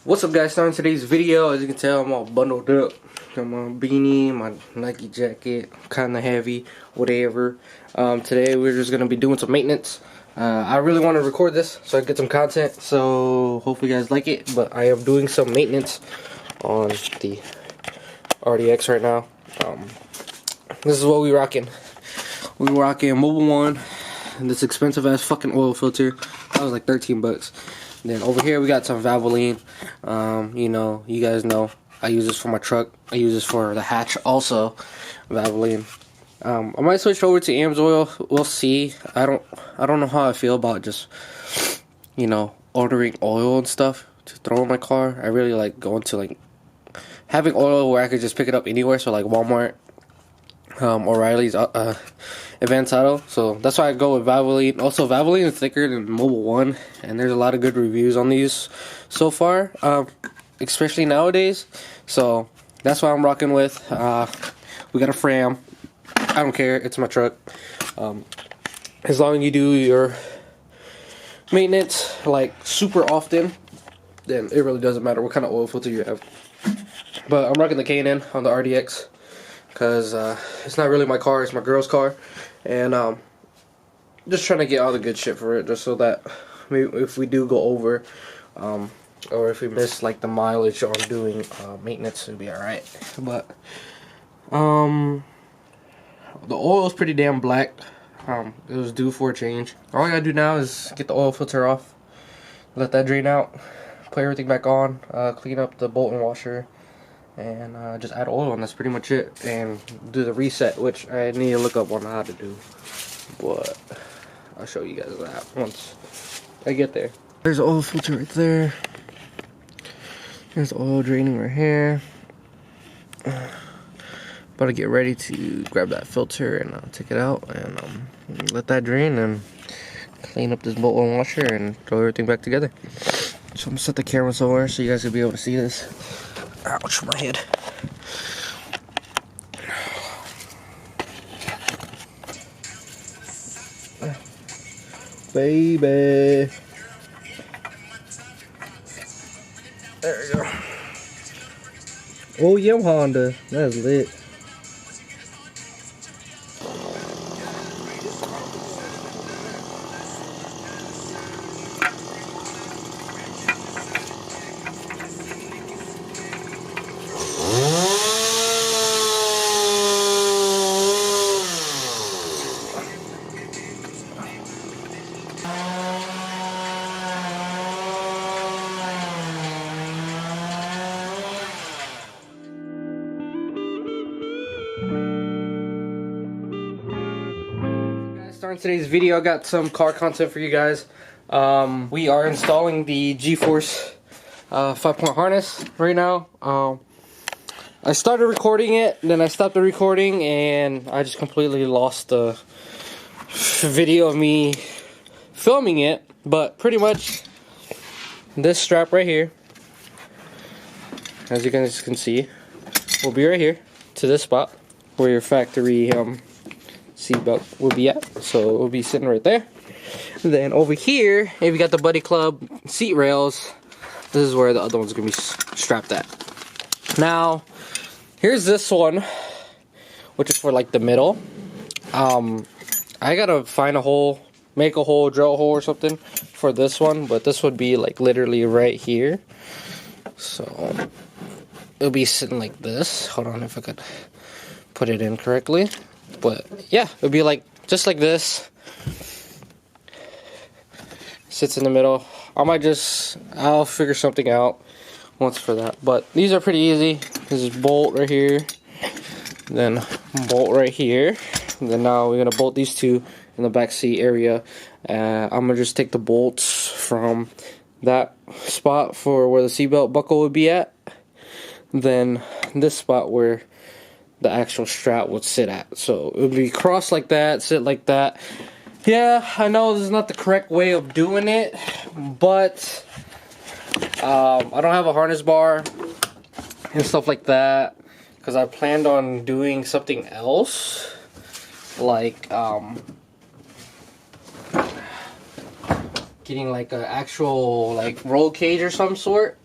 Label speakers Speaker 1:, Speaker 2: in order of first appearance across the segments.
Speaker 1: What's up, guys? Starting today's video. As you can tell, I'm all bundled up. Got my beanie, my Nike jacket, kind of heavy, whatever. Today we're just gonna be doing some maintenance. I really want to record this so I get some content. So hopefully you guys like it. But I am doing some maintenance on the RDX right now. This is what we rocking. We rocking Mobile One and this expensive ass fucking oil filter. That was like 13 bucks. Then over here we got some Valvoline. You know, you guys know I use this for my truck. I use this for the hatch also. Valvoline. I might switch over to AMSOIL. We'll see. I don't know how I feel about just, you know, ordering oil and stuff to throw in my car. I really like going to like having oil where I could just pick it up anywhere. So like Walmart, O'Reilly's, Advanced Auto. So that's why I go with Valvoline. Also, Valvoline is thicker than Mobile One, and there's a lot of good reviews on these so far, especially nowadays. So that's why I'm rocking with. We got a Fram. I don't care. It's my truck. As long as you do your maintenance like super often, then it really doesn't matter what kind of oil filter you have. But I'm rocking the K&N on the RDX. Because it's not really my car, it's my girl's car. And just trying to get all the good shit for it, just so that maybe if we do go over, or if we miss like the mileage on doing maintenance, it'll be alright. But the oil is pretty damn black. It was due for a change. All I gotta do now is get the oil filter off, let that drain out, put everything back on, clean up the bolt and washer, and just add oil, and that's pretty much it. And do the reset, which I need to look up on how to do, but I'll show you guys that once I get there. There's the oil filter right there. There's the oil draining right here. About to get ready to grab that filter and take it out and let that drain and clean up this bolt and washer and throw everything back together. So I'm gonna set the camera somewhere so you guys will be able to see this. Ouch, my head. Baby. There we go. Oh yeah, Honda. That's lit. Starting today's video, I got some car content for you guys. We are installing the G-Force 5-point harness right now. I started recording it, then I stopped the recording, and I just completely lost the video of me filming it. But pretty much this strap right here, as you guys can see, will be right here to this spot where your factory seat belt will be at. So it will be sitting right there. And then over here, if you got the Buddy Club seat rails, this is where the other one's gonna be strapped at. Now, here's this one, which is for like the middle. I gotta find a hole, make a hole, drill a hole or something for this one, but this would be like literally right here. So it'll be sitting like this. Hold on, if I could put it in correctly. But yeah, it'll be like just like this. Sits in the middle. I'll figure something out once for that. But these are pretty easy. This is bolt right here, then bolt right here. And then now we're gonna bolt these two in the back seat area. I'm gonna just take the bolts from that spot for where the seatbelt buckle would be at. Then this spot where the actual strap would sit at. So it would be crossed like that, sit like that. Yeah, I know this is not the correct way of doing it, but I don't have a harness bar and stuff like that because I planned on doing something else, like getting like an actual like roll cage or some sort.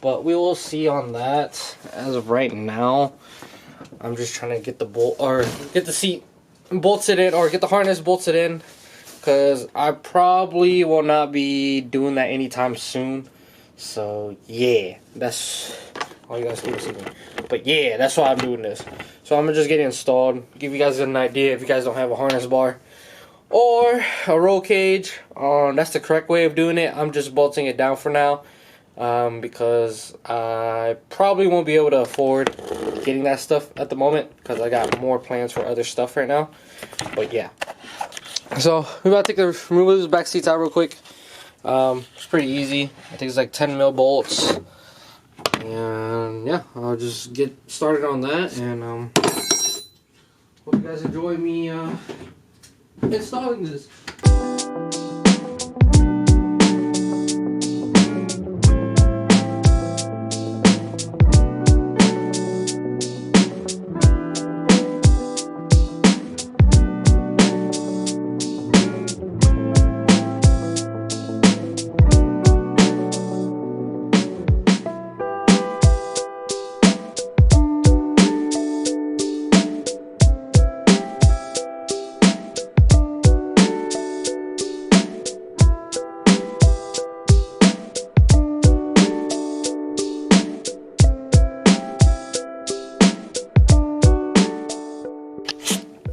Speaker 1: but we will see on that. As of right now, I'm just trying to get the bolt, or get the seat bolted in, or get the harness bolted in, because I probably will not be doing that anytime soon. So yeah, that's all you guys keep seeing. But yeah, that's why I'm doing this. So I'm gonna just get it installed, give you guys an idea if you guys don't have a harness bar or a roll cage. That's the correct way of doing it. I'm just bolting it down for now, because I probably won't be able to afford getting that stuff at the moment, because I got more plans for other stuff right now. But yeah, so we're about to remove this back seats out real quick. It's pretty easy. I think it's like 10 mil bolts, and yeah, I'll just get started on that, and hope you guys enjoy me installing this.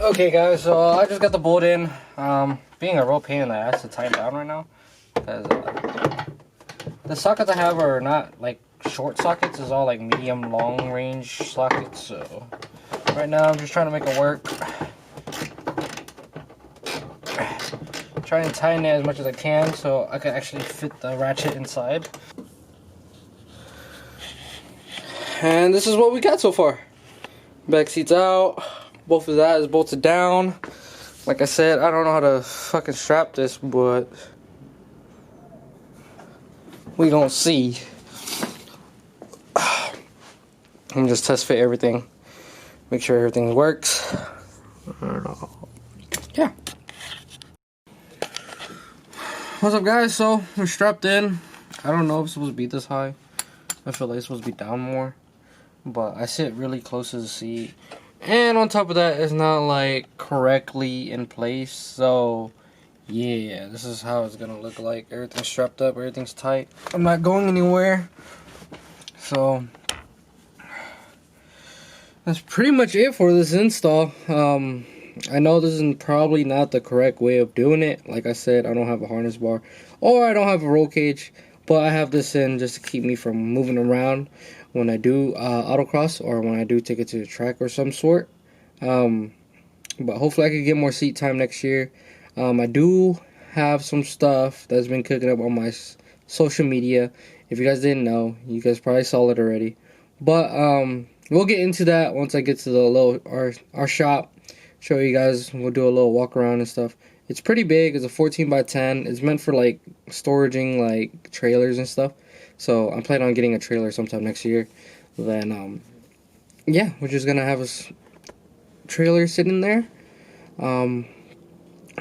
Speaker 1: Okay guys, so I just got the bolt in. Being a real pain in the ass to tighten down right now, because the sockets I have are not like short sockets, it's all like medium long range sockets. So right now I'm just trying to make it work, trying to tighten it as much as I can so I can actually fit the ratchet inside. And this is what we got so far. Back seats out. Both of that is bolted down. Like I said, I don't know how to fucking strap this, but we gonna see. I'm just test fit everything, make sure everything works. Yeah. What's up, guys? So we're strapped in. I don't know if it's supposed to be this high. I feel like it's supposed to be down more, but I sit really close to the seat. And on top of that, it's not like correctly in place. So yeah, this is how it's gonna look like. Everything's strapped up, everything's tight. I'm not going anywhere. So that's pretty much it for this install. I know this is probably not the correct way of doing it. Like I said, I don't have a harness bar, or I don't have a roll cage, but I have this in just to keep me from moving around when I do autocross, or when I do take it to the track or some sort. But hopefully I can get more seat time next year. I do have some stuff that's been cooking up on my social media. If you guys didn't know, you guys probably saw it already. But we'll get into that once I get to the our shop. Show you guys. We'll do a little walk around and stuff. It's pretty big. It's a 14x10. It's meant for like storaging like trailers and stuff. So I'm planning on getting a trailer sometime next year. Then yeah, we're just gonna have a trailer sitting there. I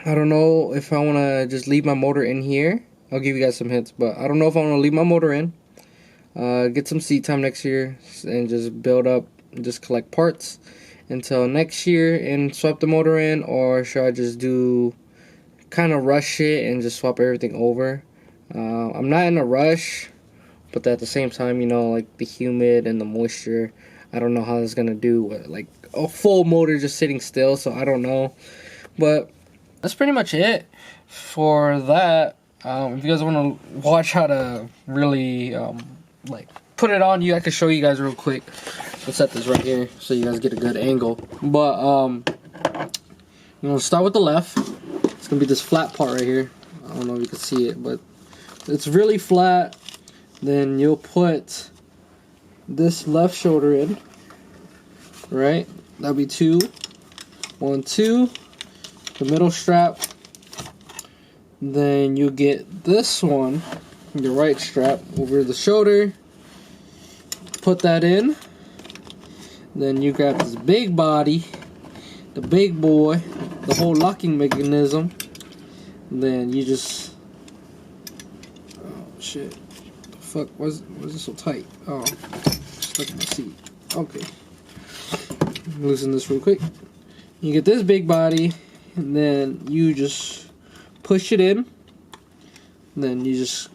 Speaker 1: don't know if I want to just leave my motor in here. I'll give you guys some hints, but I don't know if I want to leave my motor in, get some seat time next year, and just build up, just collect parts until next year and swap the motor in, or should I just do kind of rush it and just swap everything over? I'm not in a rush, but at the same time, you know, like the humid and the moisture, I don't know how it's gonna do with like a full motor just sitting still, so I don't know. But that's pretty much it for that. If you guys want to watch how to really like put it on you, I can show you guys real quick. Let's set this right here so you guys get a good angle. But I'm gonna start with the left. It's gonna be this flat part right here. I don't know if you can see it, but it's really flat. Then you'll put this left shoulder in, right? That'll be 2, 1, 2. The middle strap. Then you get this one, your right strap, over the shoulder. Put that in. Then you grab this big body, the big boy, the whole locking mechanism. Then you just, oh shit, fuck? Why is it so tight? Oh, stuck in my seat. Okay. Loosen this real quick. You get this big body, and then you just push it in. And then you just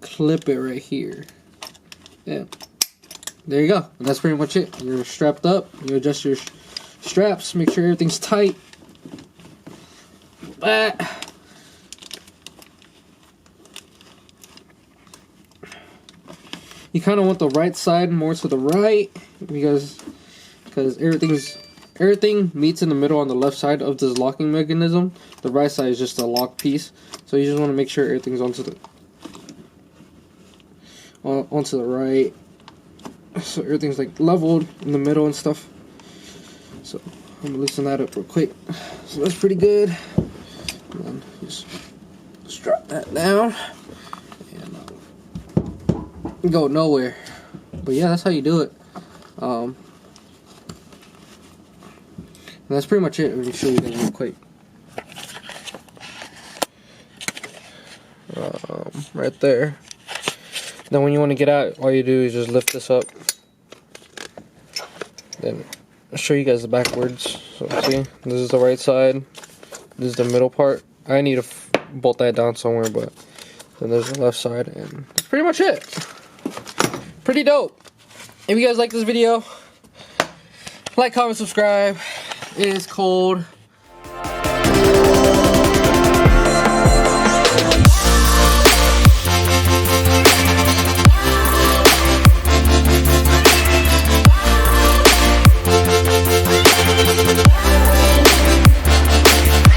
Speaker 1: clip it right here. Yeah. There you go. And that's pretty much it. You're strapped up. You adjust your straps. Make sure everything's tight. You kind of want the right side more to the right because everything meets in the middle on the left side of this locking mechanism. The right side is just a lock piece, so you just want to make sure everything's onto the right, so everything's like leveled in the middle and stuff. So I'm gonna loosen that up real quick. So that's pretty good. And then just strap that down and go nowhere. But yeah, that's how you do it. And that's pretty much it. Let me show you guys real quick. Right there. Then when you want to get out, all you do is just lift this up. Then I'll show you guys the backwards. So see, this is the right side. This is the middle part. I need to bolt that down somewhere, but then there's the left side, and that's pretty much it. Pretty dope. If you guys like this video, like, comment, subscribe. It is cold.